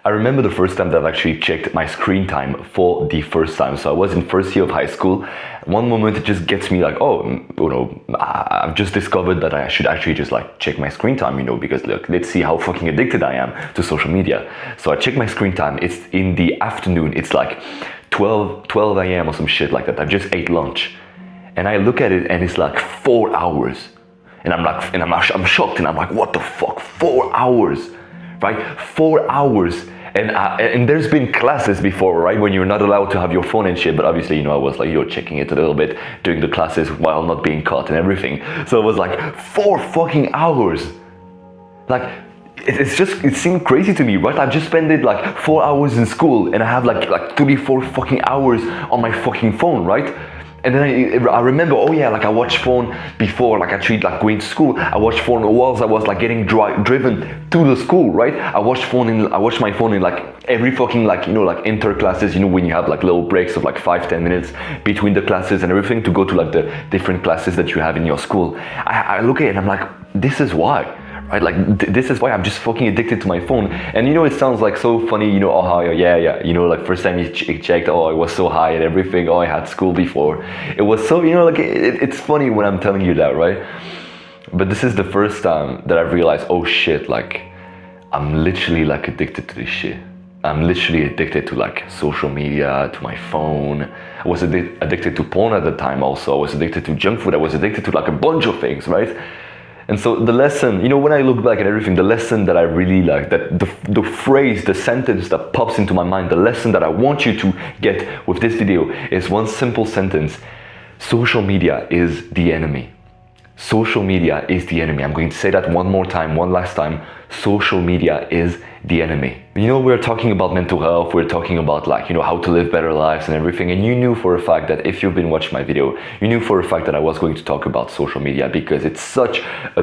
I remember the first time that I've actually checked my screen time for the first time. So I was in first year of high school. One moment it just gets me like, oh, I've just discovered that I should actually just like check my screen time, because look, let's see how fucking addicted I am to social media. So I check my screen time. It's in the afternoon. It's like 12 a.m. or some shit like that. I've just ate lunch. And I look at it and it's like 4 hours. And I'm shocked and I'm like, what the fuck? 4 hours. Right, 4 hours, and there's been classes before, right, when you're not allowed to have your phone and shit. But obviously, I was like, checking it a little bit during the classes while not being caught and everything. So it was like 4 fucking hours. Like, it seemed crazy to me, right? I've just spent it like 4 hours in school, and I have like 34 fucking hours on my fucking phone, right? And then I remember, oh yeah, like I watched phone before, like actually like going to school. I watched phone whilst I was like getting driven to the school, right? I watched my phone in like every fucking like inter classes, when you have like little breaks of like 5-10 minutes between the classes and everything to go to like the different classes that you have in your school. I look at it and I'm like, this is why. Right, like this is why I'm just fucking addicted to my phone. And it sounds like so funny, oh how yeah, like first time you checked, oh I was so high and everything, oh I had school before. It was so, like it's funny when I'm telling you that, right? But this is the first time that I've realized, oh shit, like I'm literally like addicted to this shit. I'm literally addicted to like social media, to my phone. I was addicted to porn at the time also. I was addicted to junk food. I was addicted to like a bunch of things, right? And so the lesson, when I look back at everything, the lesson that I really like, that the phrase, the sentence that pops into my mind, the lesson that I want you to get with this video is one simple sentence. Social media is the enemy. Social media is the enemy. I'm going to say that one last time. Social media is the enemy. We're talking about mental health, we're talking about like, how to live better lives and everything. And you knew for a fact that if you've been watching my video, you knew for a fact that I was going to talk about social media because it's such a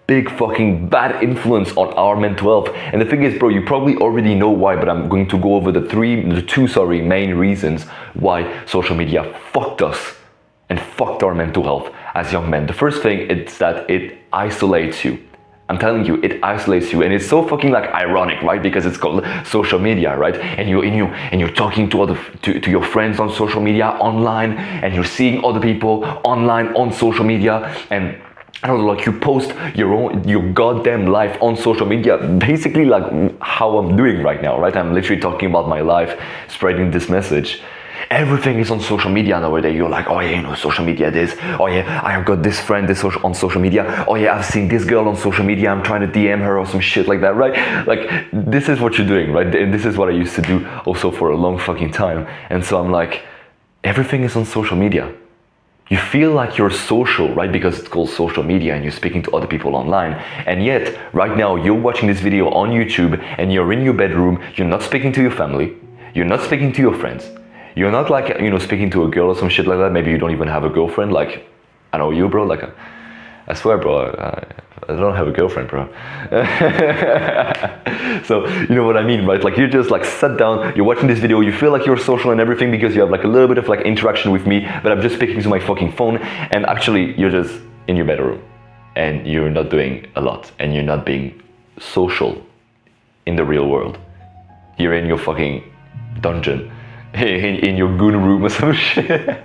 big fucking bad influence on our mental health. And the thing is, bro, you probably already know why, but I'm going to go over the two main reasons why social media fucked us and fucked our mental health as young men. The first thing is that it isolates you. I'm telling you, it isolates you, and it's so fucking like ironic, right? Because it's called social media, right? And you're talking to your friends on social media online, and you're seeing other people online on social media, and I don't know, like you post your goddamn life on social media, basically like how I'm doing right now, right? I'm literally talking about my life, spreading this message. Everything is on social media nowadays. You're like, oh yeah, social media this. Oh yeah, I have got this friend on social media. Oh yeah, I've seen this girl on social media. I'm trying to DM her or some shit like that, right? Like, this is what you're doing, right? And this is what I used to do also for a long fucking time. And so I'm like, everything is on social media. You feel like you're social, right? Because it's called social media and you're speaking to other people online. And yet, right now, you're watching this video on YouTube and you're in your bedroom. You're not speaking to your family. You're not speaking to your friends. You're not like, speaking to a girl or some shit like that. Maybe you don't even have a girlfriend. Like, I know you, bro. Like, I swear, bro, I don't have a girlfriend, bro. So, you know what I mean, right? Like, you just like sat down, you're watching this video, you feel like you're social and everything because you have like a little bit of like interaction with me, but I'm just speaking to my fucking phone, and actually you're just in your bedroom and you're not doing a lot and you're not being social in the real world. You're in your fucking dungeon. In your goon room or some shit.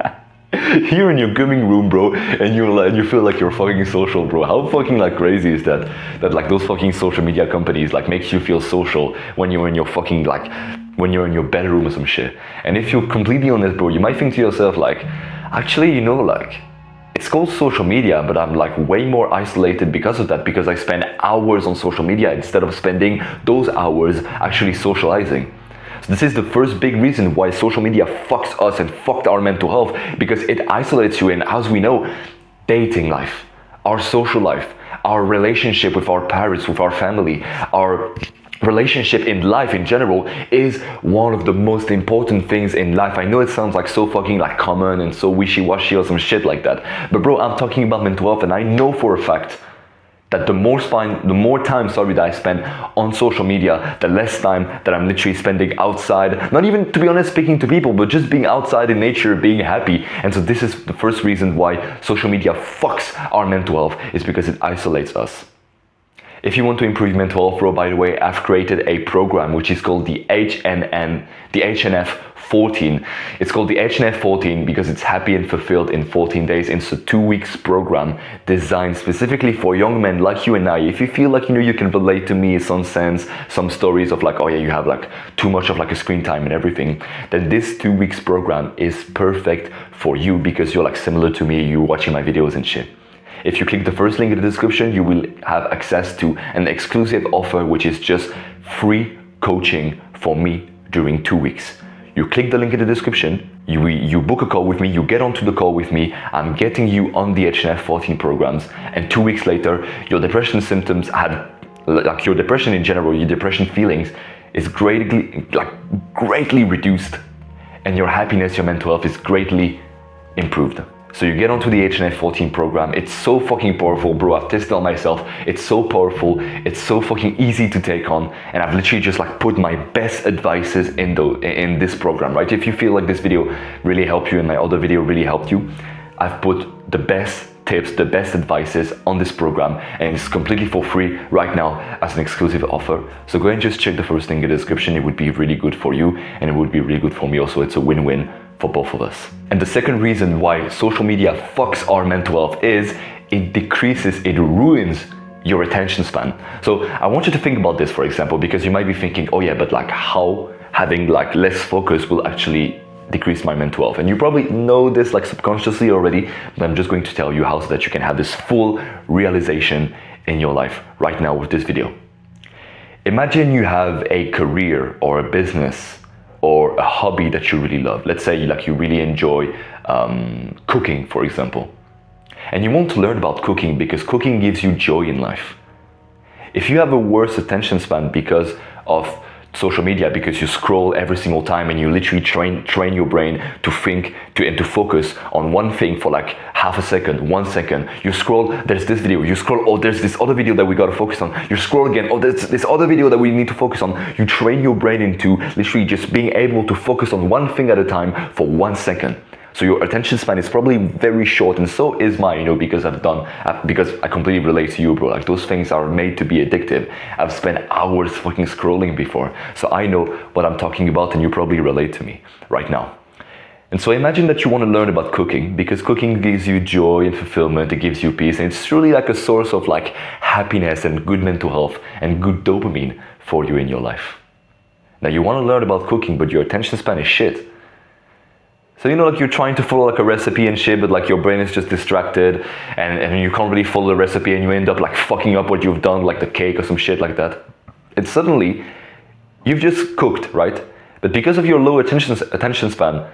You're in your gaming room, bro, and you feel like you're fucking social, bro. How fucking like crazy is that? That like those fucking social media companies like makes you feel social when you're in your fucking when you're in your bedroom or some shit. And if you're completely honest, bro, you might think to yourself like, actually, like, it's called social media, but I'm like way more isolated because of that, because I spend hours on social media instead of spending those hours actually socializing. So this is the first big reason why social media fucks us and fucked our mental health, because it isolates you. And as we know, dating life, our social life, our relationship with our parents, with our family, our relationship in life in general is one of the most important things in life. I know it sounds like so fucking like common and so wishy-washy or some shit like that, but bro, I'm talking about mental health, and I know for a fact that the more time that I spend on social media, the less time that I'm literally spending outside, not even, to be honest, speaking to people, but just being outside in nature, being happy. And so this is the first reason why social media fucks our mental health, is because it isolates us. If you want to improve mental health, bro, by the way, I've created a program which is called the HNF 14. It's called the HNF 14 because it's happy and fulfilled in 14 days. It's a 2 weeks program designed specifically for young men like you and I. If you feel like, you can relate to me in some sense, some stories of like, oh yeah, you have like too much of like a screen time and everything, then this 2 weeks program is perfect for you because you're like similar to me, you're watching my videos and shit. If you click the first link in the description, you will have access to an exclusive offer, which is just free coaching for me during 2 weeks. You click the link in the description, you book a call with me, you get onto the call with me, I'm getting you on the HNF 14 programs, and 2 weeks later, your depression symptoms like your depression in general, your depression feelings is greatly reduced, and your happiness, your mental health is greatly improved. So you get onto the HNF 14 program. It's so fucking powerful, bro. I've tested it on myself. It's so powerful. It's so fucking easy to take on. And I've literally just like put my best advices in this program, right? If you feel like this video really helped you and my other video really helped you, I've put the best tips, the best advices on this program, and it's completely for free right now as an exclusive offer. So go ahead and just check the first link in the description. It would be really good for you and it would be really good for me also. It's a win-win for both of us. And the second reason why social media fucks our mental health is it ruins your attention span. So I want you to think about this, for example, because you might be thinking, oh yeah, but like how having like less focus will actually decrease my mental health. And you probably know this like subconsciously already, but I'm just going to tell you how so that you can have this full realization in your life right now with this video. Imagine you have a career or a business or a hobby that you really love. Let's say you really enjoy cooking, for example. And you want to learn about cooking because cooking gives you joy in life. If you have a worse attention span because of social media, because you scroll every single time and you literally train your brain to think and to focus on one thing for like half a second, 1 second. You scroll, there's this video, you scroll, oh, there's this other video that we gotta focus on. You scroll again, oh, there's this other video that we need to focus on. You train your brain into literally just being able to focus on one thing at a time for 1 second. So your attention span is probably very short, and so is mine, because because I completely relate to you, bro. Like those things are made to be addictive. I've spent hours fucking scrolling before, so I know what I'm talking about, and you probably relate to me right now. And so imagine that you want to learn about cooking because cooking gives you joy and fulfillment, it gives you peace, and it's truly like a source of like happiness and good mental health and good dopamine for you in your life. Now you want to learn about cooking, but your attention span is shit. So like you're trying to follow like a recipe and shit, but like your brain is just distracted and you can't really follow the recipe and you end up like fucking up what you've done, like the cake or some shit like that. And suddenly, you've just cooked, right? But because of your low attention span,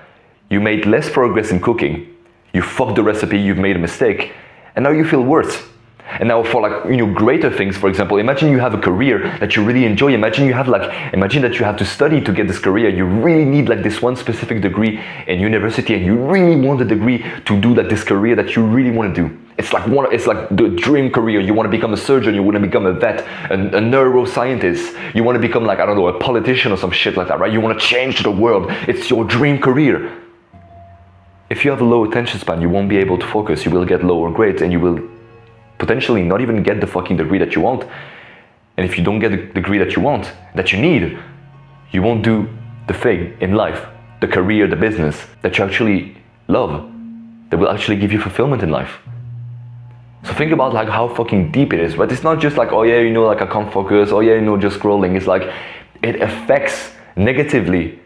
you made less progress in cooking, you fucked the recipe, you've made a mistake, and now you feel worse. And now for like, greater things, for example, imagine you have a career that you really enjoy. Imagine that you have to study to get this career. You really need like this one specific degree in university and you really want the degree to do like this career that you really want to do. It's like the dream career. You want to become a surgeon, you want to become a vet, a neuroscientist. You want to become like, I don't know, a politician or some shit like that, right? You want to change the world. It's your dream career. If you have a low attention span, you won't be able to focus. You will get lower grades and you will potentially not even get the fucking degree that you want. And if you don't get the degree that you want, that you need, you won't do the thing in life, the career, the business that you actually love, that will actually give you fulfillment in life. So think about like how fucking deep it is, but it's not just like, oh yeah, like I can't focus, oh yeah, just scrolling. It's like, it affects negatively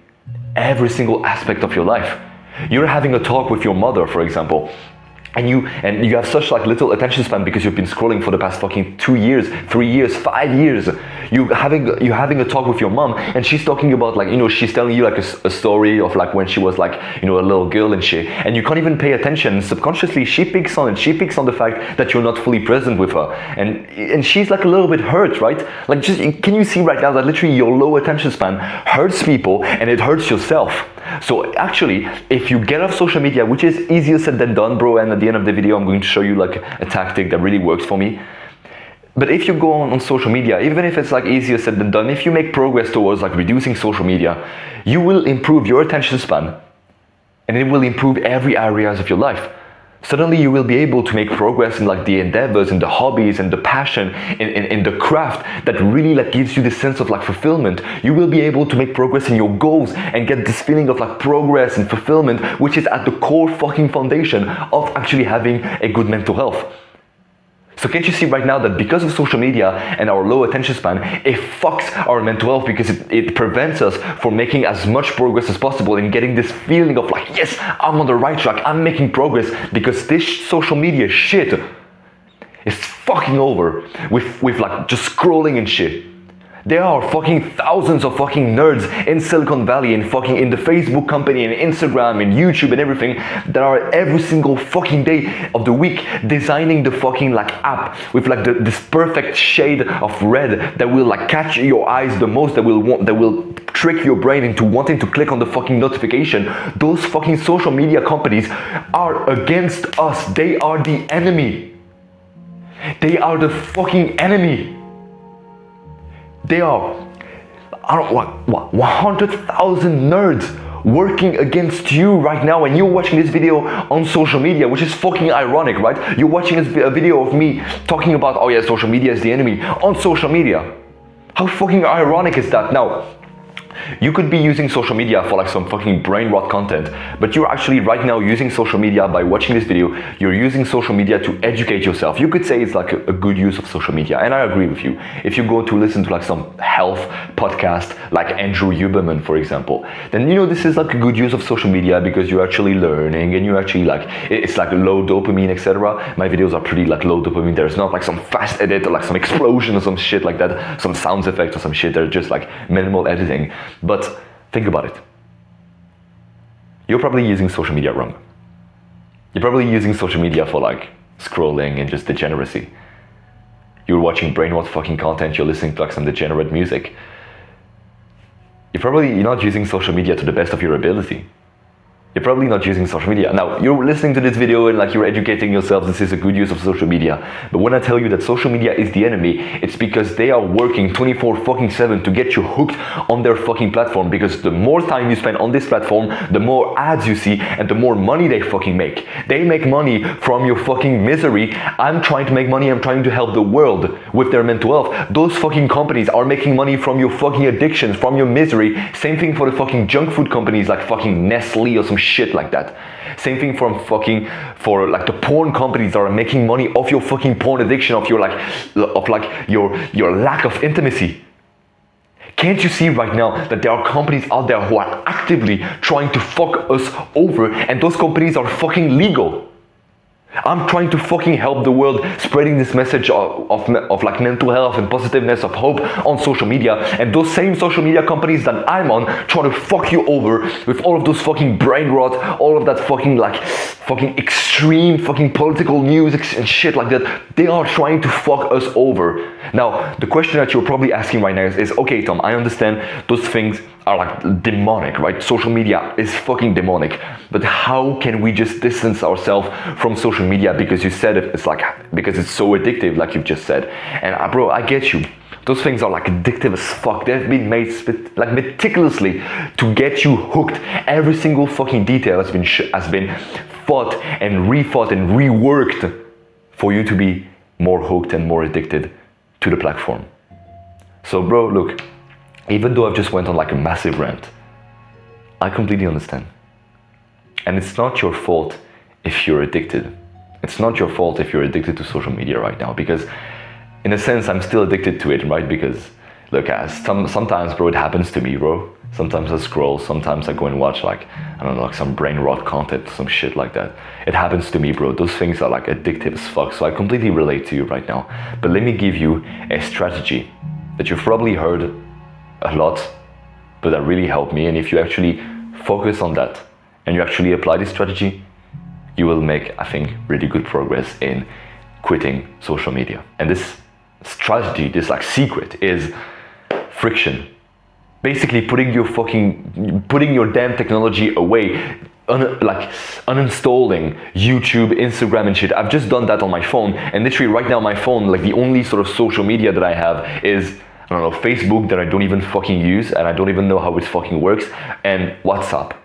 every single aspect of your life. You're having a talk with your mother, for example, and you have such like little attention span because you've been scrolling for the past fucking 2 years, 3 years, 5 years. You're having a talk with your mom and she's talking about like, she's telling you like a story of like when she was like, a little girl and shit, and you can't even pay attention. Subconsciously she picks on it. She picks on the fact that you're not fully present with her, and she's like a little bit hurt, right? Like, just can you see right now that literally your low attention span hurts people and it hurts yourself? So actually, if you get off social media, which is easier said than done, bro, and at the end of the video I'm going to show you like a tactic that really works for me. But if you go on social media, even if it's like easier said than done, if you make progress towards like reducing social media, you will improve your attention span and it will improve every areas of your life. Suddenly you will be able to make progress in like the endeavors and the hobbies and the passion in the craft that really like gives you this sense of like fulfillment. You will be able to make progress in your goals and get this feeling of like progress and fulfillment, which is at the core fucking foundation of actually having a good mental health. So can't you see right now that because of social media and our low attention span, it fucks our mental health because it prevents us from making as much progress as possible and getting this feeling of like, yes, I'm on the right track, I'm making progress, because this social media shit is fucking over with like just scrolling and shit. There are fucking thousands of fucking nerds in Silicon Valley and fucking in the Facebook company and Instagram and YouTube and everything that are every single fucking day of the week designing the fucking like app with like this perfect shade of red that will like catch your eyes the most, that will trick your brain into wanting to click on the fucking notification. Those fucking social media companies are against us. They are the enemy. They are the fucking enemy. They are, 100,000 nerds working against you right now, and you're watching this video on social media, which is fucking ironic, right? You're watching a video of me talking about, oh yeah, social media is the enemy on social media. How fucking ironic is that? Now, you could be using social media for like some fucking brain rot content, but you're actually right now using social media by watching this video. You're using social media to educate yourself. You could say it's like a good use of social media, and I agree with you. If you go to listen to like some health podcast, like Andrew Huberman, for example, then you know this is like a good use of social media because you're actually learning and you actually like, it's like low dopamine, etc. My videos are pretty like low dopamine. There's not like some fast edit or like some explosion or some shit like that, some sound effects or some shit. They're just like minimal editing. But think about it. You're probably using social media wrong. You're probably using social media for like scrolling and just degeneracy. You're watching brainwash fucking content, you're listening to like some degenerate music. You're not using social media to the best of your ability. You're probably not using social media. Now, you're listening to this video and like you're educating yourself, this is a good use of social media. But when I tell you that social media is the enemy, it's because they are working 24/7 to get you hooked on their fucking platform, because the more time you spend on this platform, the more ads you see and the more money they fucking make. They make money from your fucking misery. I'm trying to make money, I'm trying to help the world with their mental health. Those fucking companies are making money from your fucking addictions, from your misery. Same thing for the fucking junk food companies like fucking Nestle or some shit like that. Same thing for like the porn companies that are making money off your fucking porn addiction, of your your lack of intimacy. Can't you see right now that there are companies out there who are actively trying to fuck us over, and those companies are fucking legal? I'm trying to fucking help the world, spreading this message of like mental health and positiveness, of hope on social media, and those same social media companies that I'm on trying to fuck you over with all of those fucking brain rot, all of that fucking like fucking extreme fucking political news and shit like that. They are trying to fuck us over. Now, the question that you're probably asking right now is okay, Tom, I understand those things are like demonic, right? Social media is fucking demonic, but how can we just distance ourselves from social media? Because you said it's like, because it's so addictive, like you've just said. And bro, I get you. Those things are like addictive as fuck. They've been made like meticulously to get you hooked. Every single fucking detail has been fought and refought and reworked for you to be more hooked and more addicted to the platform. So bro, look, even though I've just went on like a massive rant, I completely understand. And it's not your fault if you're addicted. It's not your fault if you're addicted to social media right now, because in a sense, I'm still addicted to it, right? Because look, sometimes, bro, it happens to me, bro. Sometimes I scroll, sometimes I go and watch like, I don't know, like some brain rot content, some shit like that. It happens to me, bro. Those things are like addictive as fuck. So I completely relate to you right now. But let me give you a strategy that you've probably heard a lot, but that really helped me. And if you actually focus on that and you actually apply this strategy, you will make, I think, really good progress in quitting social media. And this strategy, this like secret, is friction. Basically putting your damn technology away, uninstalling YouTube, Instagram and shit. I've just done that on my phone, and literally right now my phone, like the only sort of social media that I have is, I don't know, Facebook, that I don't even fucking use and I don't even know how it fucking works, and WhatsApp.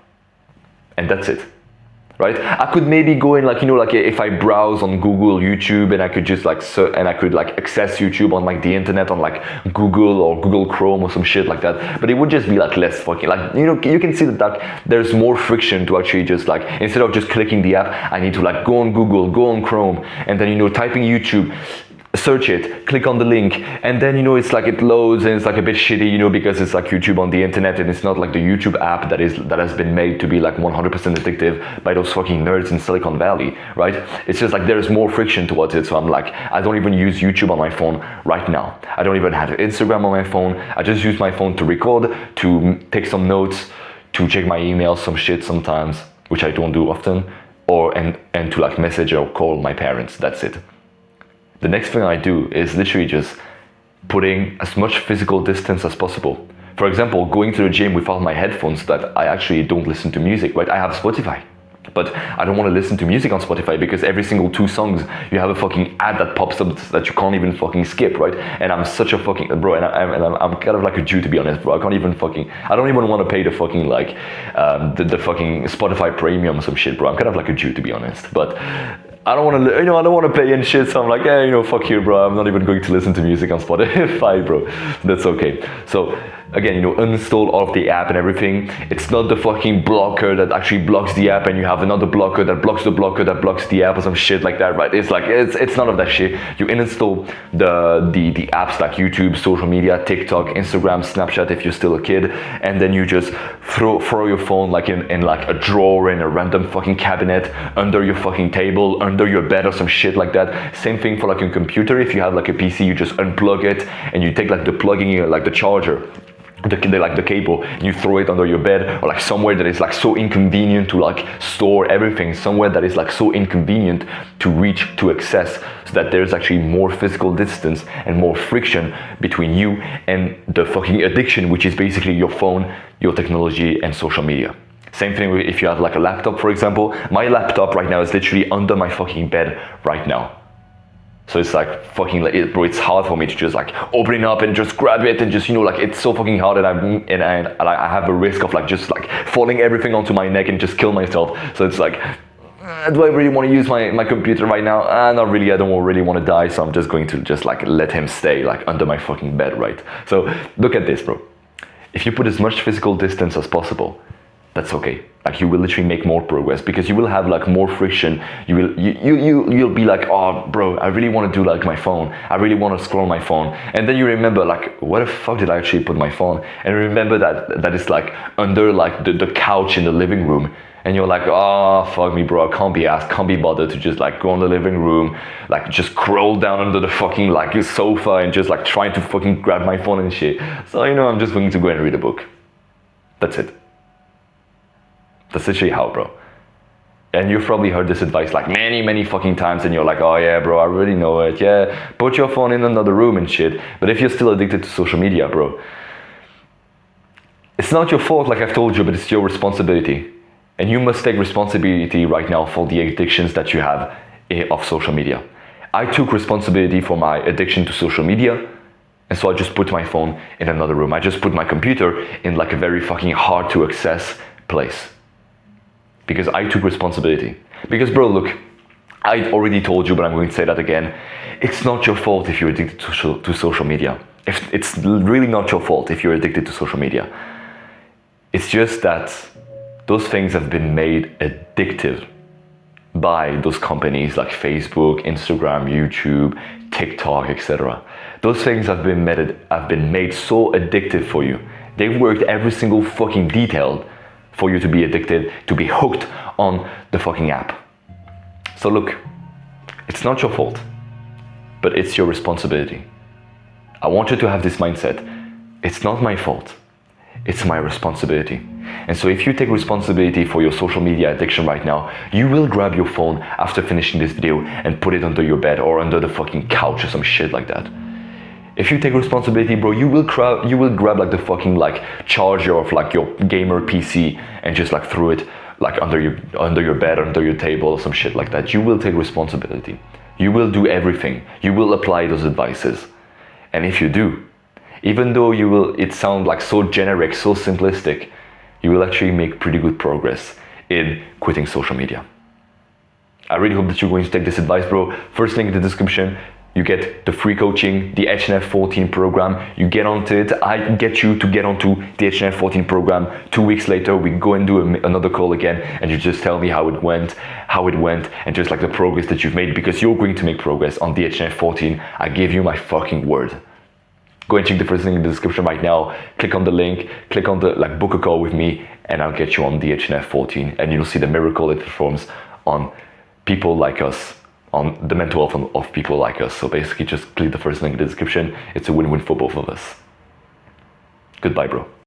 And that's it. right? I could maybe go in like, you know, like if I browse on Google, YouTube, and I could just like and I could like access YouTube on like the internet on like Google or Google Chrome or some shit like that. But it would just be like less fucking, like, you know, you can see that there's more friction to actually just like, instead of just clicking the app, I need to like go on Google, go on Chrome, and then, you know, typing YouTube, search it, click on the link, and then, you know, it's like it loads and it's like a bit shitty, you know, because it's like YouTube on the internet and it's not like the YouTube app that has been made to be like 100% addictive by those fucking nerds in Silicon Valley, right? It's just like there's more friction towards it. So I'm like, I don't even use YouTube on my phone right now. I don't even have Instagram on my phone. I just use my phone to record, to take some notes, to check my emails, some shit sometimes, which I don't do often, or and to like message or call my parents. That's it. The next thing I do is literally just putting as much physical distance as possible. For example, going to the gym without my headphones, so that I actually don't listen to music, right? I have Spotify, but I don't want to listen to music on Spotify because every single 2 songs you have a fucking ad that pops up that you can't even fucking skip, right? And I'm such a fucking bro, and I'm kind of like a Jew, to be honest, bro. I don't even want to pay the fucking like the fucking Spotify premium or some shit, bro. I'm kind of like a Jew, to be honest, but I don't want to, you know, I don't want to pay and shit, so I'm like, yeah, you know, fuck you, bro. I'm not even going to listen to music on Spotify, bro. That's okay. So again, you know, uninstall all of the app and everything. It's not the fucking blocker that actually blocks the app, and you have another blocker that blocks the blocker that blocks the app or some shit like that, right? It's like, it's none of that shit. You uninstall the apps like YouTube, social media, TikTok, Instagram, Snapchat if you're still a kid, and then you just throw your phone like in like a drawer in a random fucking cabinet, under your fucking table, under your bed or some shit like that. Same thing for like a computer. If you have like a PC, you just unplug it and you take like the plugging, like the charger, the cable, and you throw it under your bed, or like somewhere that is like so inconvenient to like store everything, somewhere that is like so inconvenient to reach, to access, so that there's actually more physical distance and more friction between you and the fucking addiction, which is basically your phone, your technology, and social media. Same thing if you have like a laptop, for example. My laptop right now is literally under my fucking bed right now. So it's like fucking like, bro, it's hard for me to just like open it up and just grab it and just, you know, like it's so fucking hard, and I have a risk of like just like falling everything onto my neck and just kill myself. So it's like, do I really want to use my computer right now? Not really. I don't really want to die, so I'm just going to just like let him stay like under my fucking bed, right? So look at this, bro. If you put as much physical distance as possible, that's okay. Like you will literally make more progress, because you will have like more friction. You'll be like, oh bro, I really want to do like my phone. I really want to scroll my phone. And then you remember like, what the fuck did I actually put my phone? And remember that it's like under like the couch in the living room. And you're like, oh fuck me, bro, I can't be bothered to just like go in the living room, like just crawl down under the fucking like sofa and just like trying to fucking grab my phone and shit. So, you know, I'm just going to go and read a book. That's it. That's literally how, bro. And you've probably heard this advice like many fucking times, and you're like, oh yeah, bro, I already know it. Yeah, put your phone in another room and shit. But if you're still addicted to social media, bro, it's not your fault, like I've told you, but it's your responsibility. And you must take responsibility right now for the addictions that you have of social media. I took responsibility for my addiction to social media, and so I just put my phone in another room. I just put my computer in like a very fucking hard to access place. Because I took responsibility. Because bro, look, I already told you, but I'm going to say that again. It's not your fault if you're addicted to social media. It's really not your fault if you're addicted to social media. It's just that those things have been made addictive by those companies like Facebook, Instagram, YouTube, TikTok, etc. Those things have been made so addictive for you. They've worked every single fucking detail for you to be addicted, to be hooked on the fucking app. So look, it's not your fault, but it's your responsibility. I want you to have this mindset. It's not my fault, it's my responsibility. And so if you take responsibility for your social media addiction right now, you will grab your phone after finishing this video and put it under your bed or under the fucking couch or some shit like that. If you take responsibility, bro, you will grab like the fucking like charger of like your gamer PC and just like throw it like under your bed, under your table or some shit like that. You will take responsibility. You will do everything. You will apply those advices. And if you do, even though it sounds like so generic, so simplistic, you will actually make pretty good progress in quitting social media. I really hope that you're going to take this advice, bro. First link in the description. You get the free coaching, the HNF 14 program. You get onto it. I get you to get onto the HNF 14 program. 2 weeks later, we go and do another call again, and you just tell me how it went, and just like the progress that you've made, because you're going to make progress on the HNF 14. I give you my fucking word. Go and check the first link in the description right now. Click on the link, click on the book a call with me, and I'll get you on the HNF 14, and you'll see the miracle it performs on people like us, on the mental health of people like us. So basically just click the first link in the description. It's a win-win for both of us. Goodbye, bro.